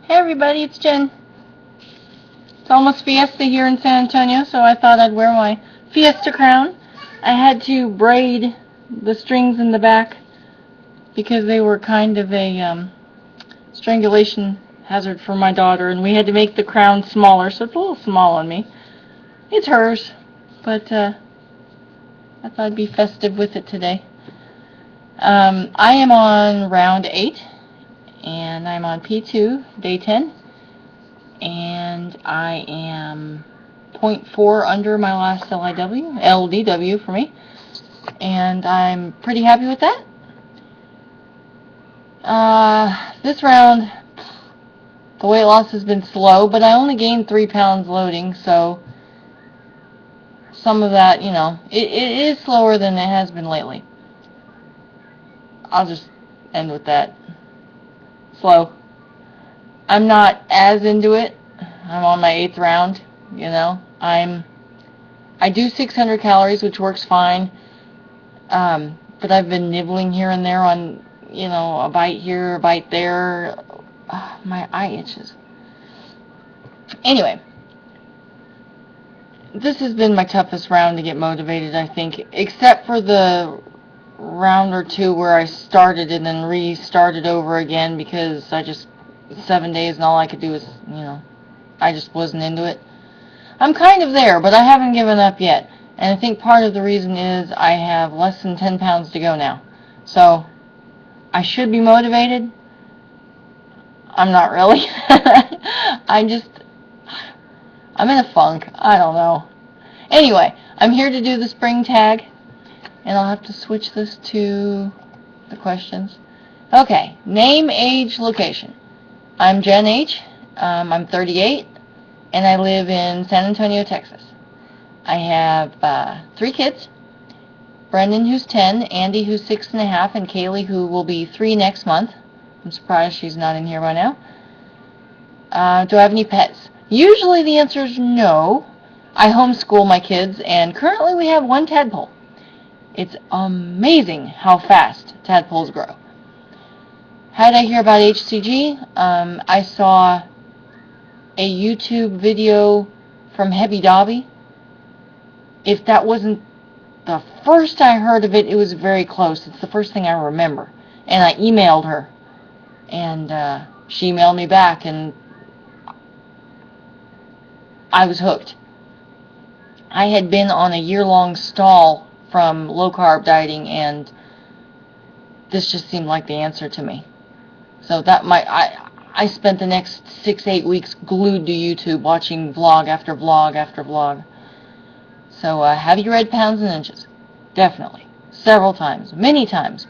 Hey everybody, it's Jen. It's almost Fiesta here in San Antonio, so I thought I'd wear my Fiesta crown. I had to braid the strings in the back because they were kind of a strangulation hazard for my daughter, and we had to make the crown smaller, so it's a little small on me. It's hers, but I thought I'd be festive with it today. I am on round 8, and I'm on P2, day 10. And I am 0.4 under my last LDW for me, and I'm pretty happy with that. This round, the weight loss has been slow, but I only gained 3 pounds loading, so some of that, it is slower than it has been lately. I'll just end with that. Slow. I'm not as into it. I'm on my 8th round, I do 600 calories, which works fine. But I've been nibbling here and there on, a bite here, a bite there. My eye itches. Anyway, this has been my toughest round to get motivated, I think, except for the round or two where I started and then restarted over again because 7 days and all I could do was, I just wasn't into it. I'm kind of there, but I haven't given up yet. And I think part of the reason is I have less than 10 pounds to go now. So, I should be motivated. I'm not really. I'm in a funk. I don't know. Anyway, I'm here to do the spring tag. And I'll have to switch this to the questions. Okay, name, age, location. I'm Jen H. I'm 38, and I live in San Antonio, Texas. I have 3 kids. Brendan, who's 10, Andy, who's 6.5, and Kaylee, who will be 3 next month. I'm surprised she's not in here by now. Do I have any pets? Usually the answer is no. I homeschool my kids, and currently we have 1 tadpole. It's amazing how fast tadpoles grow. How did I hear about HCG? I saw a YouTube video from Hebby Dobby. If that wasn't the first I heard of it, it was very close. It's the first thing I remember. And I emailed her. And she emailed me back, and I was hooked. I had been on a year-long stall from low-carb dieting, and this just seemed like the answer to me. So I spent the next 6-8 weeks glued to YouTube watching vlog after vlog after vlog. So have you read Pounds and Inches? Definitely. Several times. Many times.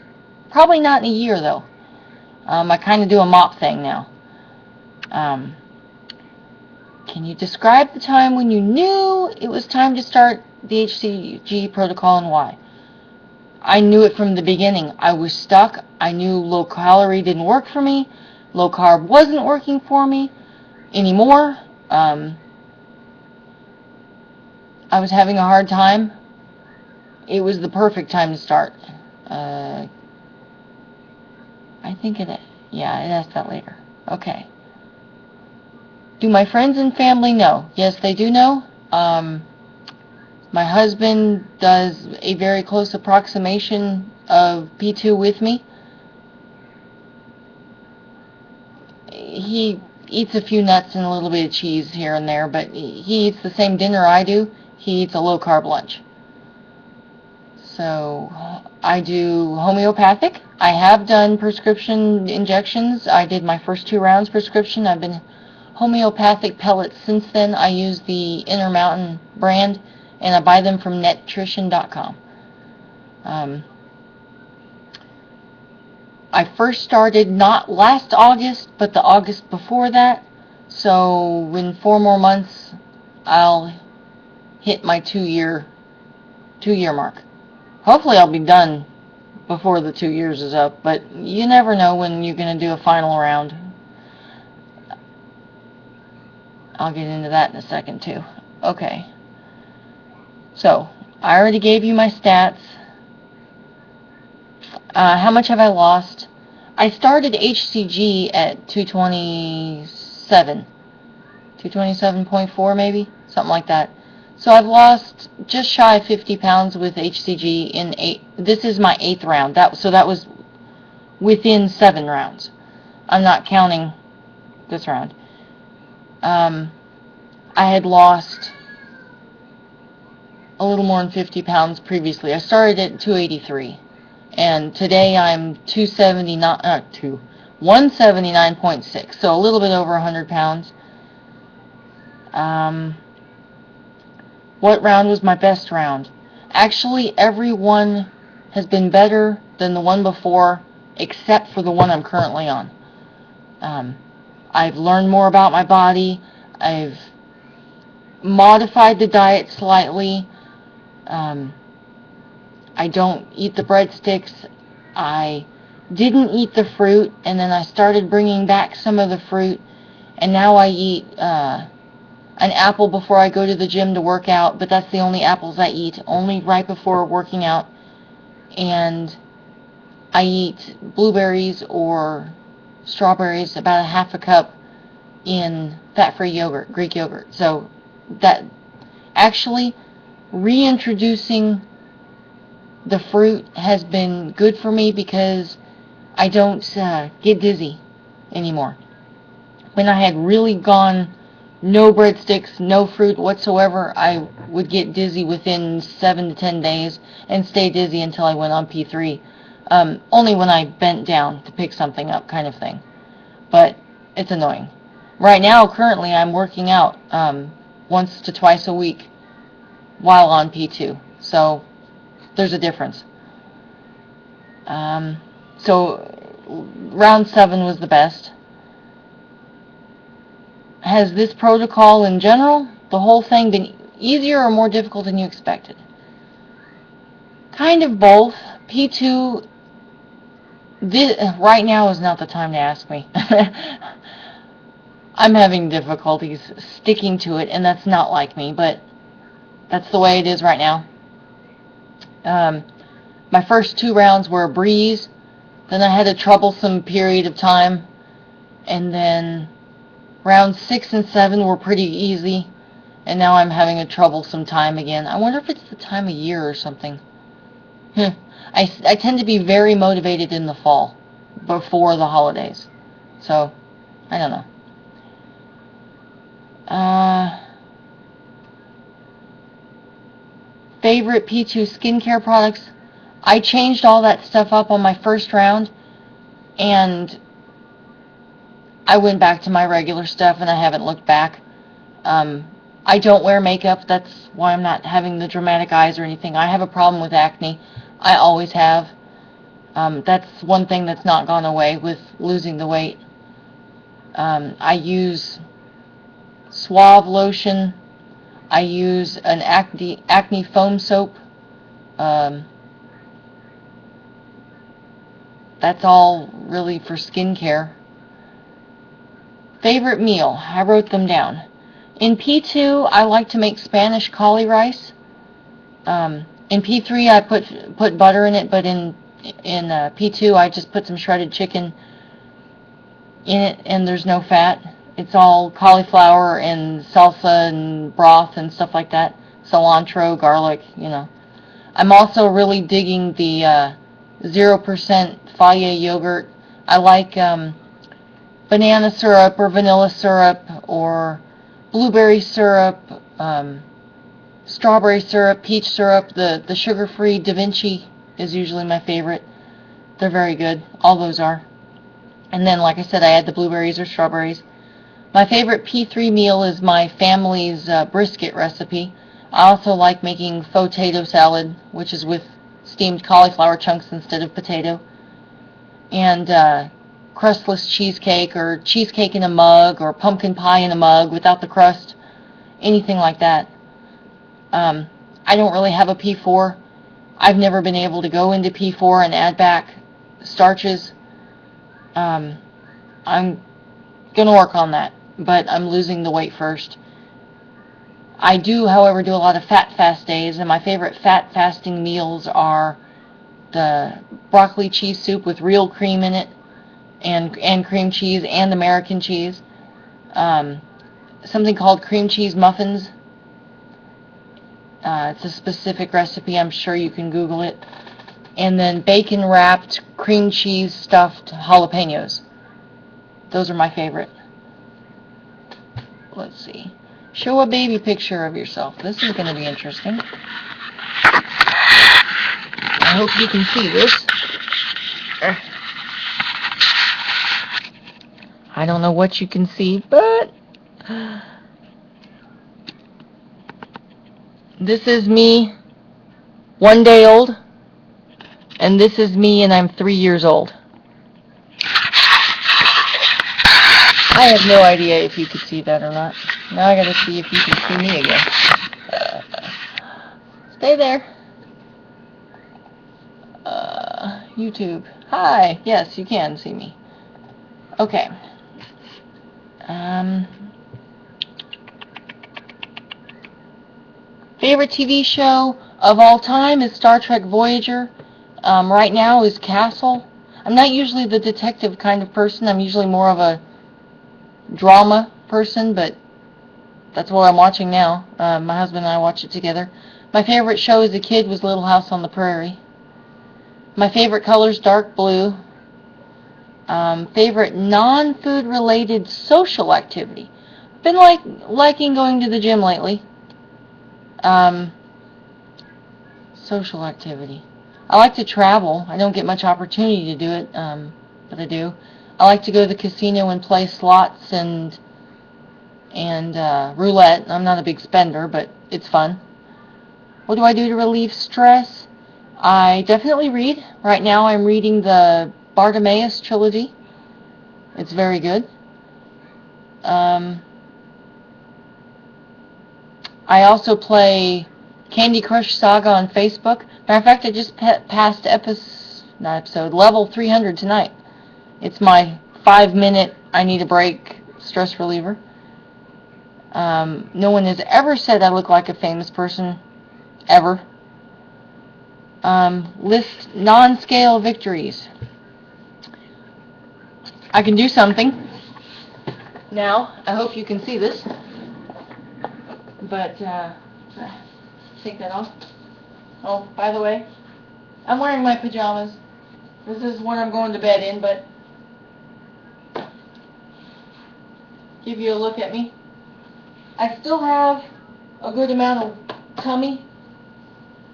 Probably not in a year, though. I kind of do a mop thing now. Can you describe the time when you knew it was time to start the HCG protocol and why? I knew it from the beginning. I was stuck. I knew low calorie didn't work for me. Low carb wasn't working for me anymore. I was having a hard time. It was the perfect time to start. I think it asked that later. Okay. Do my friends and family know? Yes, they do know. My husband does a very close approximation of P2 with me. He eats a few nuts and a little bit of cheese here and there, but he eats the same dinner I do. He eats a low-carb lunch. So I do homeopathic. I have done prescription injections. I did my first 2 rounds prescription. I've been homeopathic pellets since then. I use the Intermountain brand, and I buy them from nettrition.com. I first started not last August, but the August before that. So in 4 more months, I'll hit my 2-year mark. Hopefully I'll be done before the 2 years is up, but you never know when you're going to do a final round. I'll get into that in a second too. Okay. So, I already gave you my stats. How much have I lost? I started HCG at 226 227.4 maybe, something like that. So I've lost just shy of 50 pounds with HCG in this is my 8th round. So that was within 7 rounds. I'm not counting this round. I had lost a little more than 50 pounds previously. I started at 283, and today I'm 179.6, so a little bit over 100 pounds. What round was my best round? Actually, every one has been better than the one before, except for the one I'm currently on. I've learned more about my body. I've modified the diet slightly. I don't eat the breadsticks. I didn't eat the fruit, and then I started bringing back some of the fruit, and now I eat an apple before I go to the gym to work out, but that's the only apples I eat, only right before working out. And I eat blueberries or strawberries, about a half a cup in fat-free yogurt, Greek yogurt. So that actually reintroducing the fruit has been good for me because I don't get dizzy anymore. When I had really gone no breadsticks, no fruit whatsoever, I would get dizzy within 7 to 10 days and stay dizzy until I went on P3. Only when I bent down to pick something up, kind of thing. But it's annoying. Right now, currently, I'm working out once to twice a week while on P2. So there's a difference. So round 7 was the best. Has this protocol in general, the whole thing, been easier or more difficult than you expected? Kind of both. P2, right now is not the time to ask me. I'm having difficulties sticking to it, and that's not like me, but that's the way it is right now. My first 2 rounds were a breeze, then I had a troublesome period of time, and then rounds 6 and 7 were pretty easy, and now I'm having a troublesome time again. I wonder if it's the time of year or something. I tend to be very motivated in the fall, before the holidays. So, I don't know. Favorite P2 skincare products? I changed all that stuff up on my first round, and I went back to my regular stuff, and I haven't looked back. I don't wear makeup. That's why I'm not having the dramatic eyes or anything. I have a problem with acne. I always have. That's one thing that's not gone away with losing the weight. I use Suave lotion. I use an acne foam soap. That's all really for skincare. Favorite meal? I wrote them down. In P2, I like to make Spanish cauli rice. In P3, I put butter in it, but in P2, I just put some shredded chicken in it, and there's no fat. It's all cauliflower and salsa and broth and stuff like that. Cilantro, garlic, you know. I'm also really digging the 0% Fage yogurt. I like banana syrup or vanilla syrup or blueberry syrup, strawberry syrup, peach syrup. The sugar-free Da Vinci is usually my favorite. They're very good. All those are. And then, like I said, I add the blueberries or strawberries. My favorite P3 meal is my family's brisket recipe. I also like making potato salad, which is with steamed cauliflower chunks instead of potato. And crustless cheesecake, or cheesecake in a mug, or pumpkin pie in a mug without the crust. Anything like that. I don't really have a P4. I've never been able to go into P4 and add back starches. I'm going to work on that, but I'm losing the weight first. I do, however, do a lot of fat fast days, and my favorite fat fasting meals are the broccoli cheese soup with real cream in it, and cream cheese and American cheese. Something called cream cheese muffins. It's a specific recipe. I'm sure you can Google it. And then bacon wrapped cream cheese stuffed jalapenos. Those are my favorite. Let's see. Show a baby picture of yourself. This is going to be interesting. I hope you can see this. I don't know what you can see, but this is me 1 day old, and this is me and I'm 3 years old. I have no idea if you could see that or not. Now I gotta see if you can see me again. Stay there. YouTube. Hi. Yes, you can see me. Okay. Favorite TV show of all time is Star Trek Voyager. Right now is Castle. I'm not usually the detective kind of person. I'm usually more of a drama person, but that's what I'm watching now. My husband and I watch it together. My favorite show as a kid was Little House on the Prairie. My favorite color is dark blue. Favorite non-food related social activity. Been liking going to the gym lately. Social activity. I like to travel. I don't get much opportunity to do it, but I do. I like to go to the casino and play slots and roulette. I'm not a big spender, but it's fun. What do I do to relieve stress? I definitely read. Right now I'm reading the Bartimaeus trilogy. It's very good. I also play Candy Crush Saga on Facebook. Matter of fact, I just passed level 300 tonight. It's my 5-minute I need a break stress reliever. No one has ever said I look like a famous person, ever. List non-scale victories. I can do something. Now, I hope you can see this. But, take that off. Oh, by the way, I'm wearing my pajamas. This is what I'm going to bed in, but give you a look at me. I still have a good amount of tummy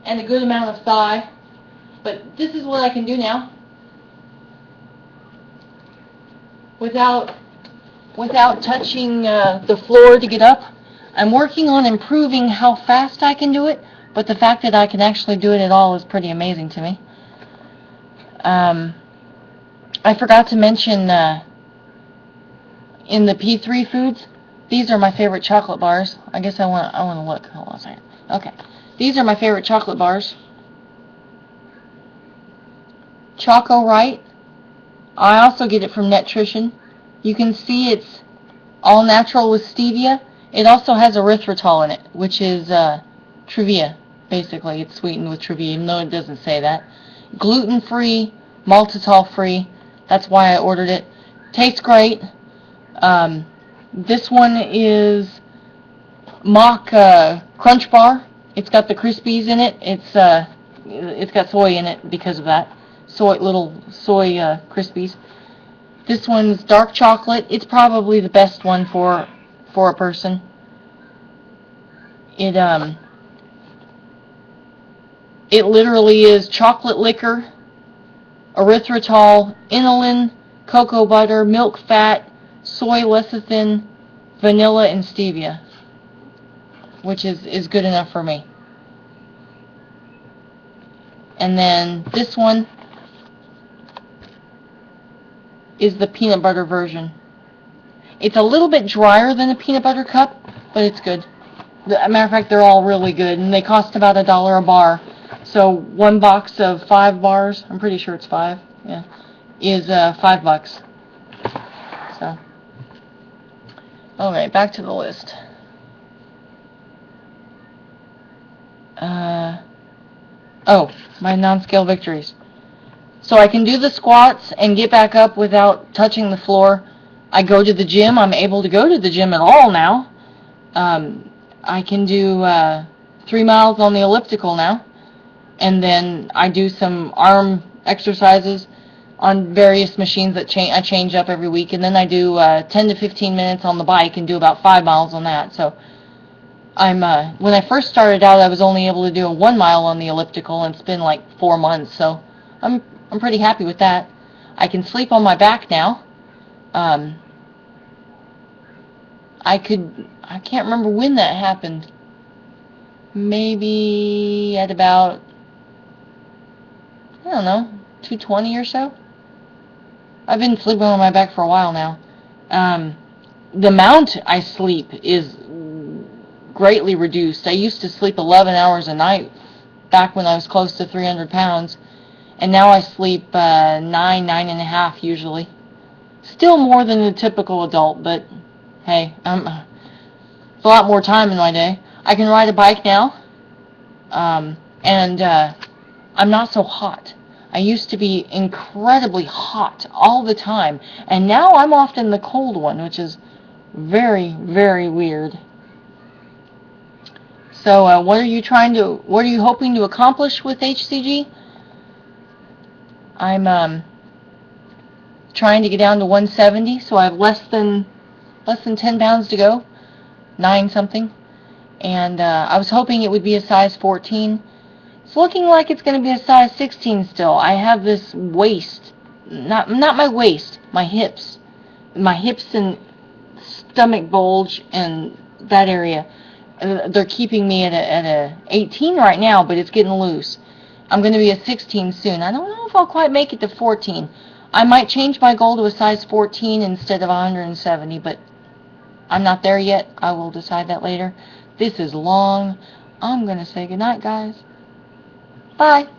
and a good amount of thigh, but this is what I can do now without touching the floor to get up. I'm working on improving how fast I can do it, but the fact that I can actually do it at all is pretty amazing to me. I forgot to mention in the P3 foods, these are my favorite chocolate bars. I guess I want to look. Hold on a second. Okay. These are my favorite chocolate bars. ChocoRite. I also get it from Nutrition. You can see it's all natural with stevia. It also has erythritol in it, which is Truvia, basically. It's sweetened with Truvia, even though it doesn't say that. Gluten-free, maltitol-free. That's why I ordered it. Tastes great. This one is Mock Crunch Bar. It's got the Crispies in it. It's got soy in it because of that. Little soy Crispies. This one's dark chocolate. It's probably the best one for a person. It literally is chocolate liquor, erythritol, inulin, cocoa butter, milk fat, soy lecithin, vanilla, and stevia, which is good enough for me. And then this one is the peanut butter version. It's a little bit drier than a peanut butter cup, but it's good. As a matter of fact, they're all really good, and they cost about $1 a bar. So one box of 5 bars, I'm pretty sure it's 5, yeah, is $5. So, okay, back to the list. My non-scale victories. So I can do the squats and get back up without touching the floor. I go to the gym. I'm able to go to the gym at all now. I can do 3 miles on the elliptical now. And then I do some arm exercises on various machines that I change up every week. And then I do 10 to 15 minutes on the bike and do about 5 miles on that. So I'm when I first started out, I was only able to do a 1 mile on the elliptical, and it's been like 4 months. So I'm pretty happy with that. I can sleep on my back now. I can't remember when that happened. Maybe at about, I don't know, 220 or so. I've been sleeping on my back for a while now. The amount I sleep is greatly reduced. I used to sleep 11 hours a night back when I was close to 300 pounds, and now I sleep 9.5 usually. Still more than a typical adult, but hey, it's a lot more time in my day. I can ride a bike now, and I'm not so hot. I used to be incredibly hot all the time, and now I'm often the cold one, which is very, very weird. So, what are you hoping to accomplish with HCG? I'm trying to get down to 170, so I have less than 10 pounds to go, 9 something, and I was hoping it would be a size 14. It's looking like it's going to be a size 16 still. I have this waist, not my waist, my hips and stomach bulge and that area. They're keeping me at a 18 right now, but it's getting loose. I'm going to be a 16 soon. I don't know if I'll quite make it to 14. I might change my goal to a size 14 instead of 170, but I'm not there yet. I will decide that later. This is long. I'm going to say goodnight, guys. Bye.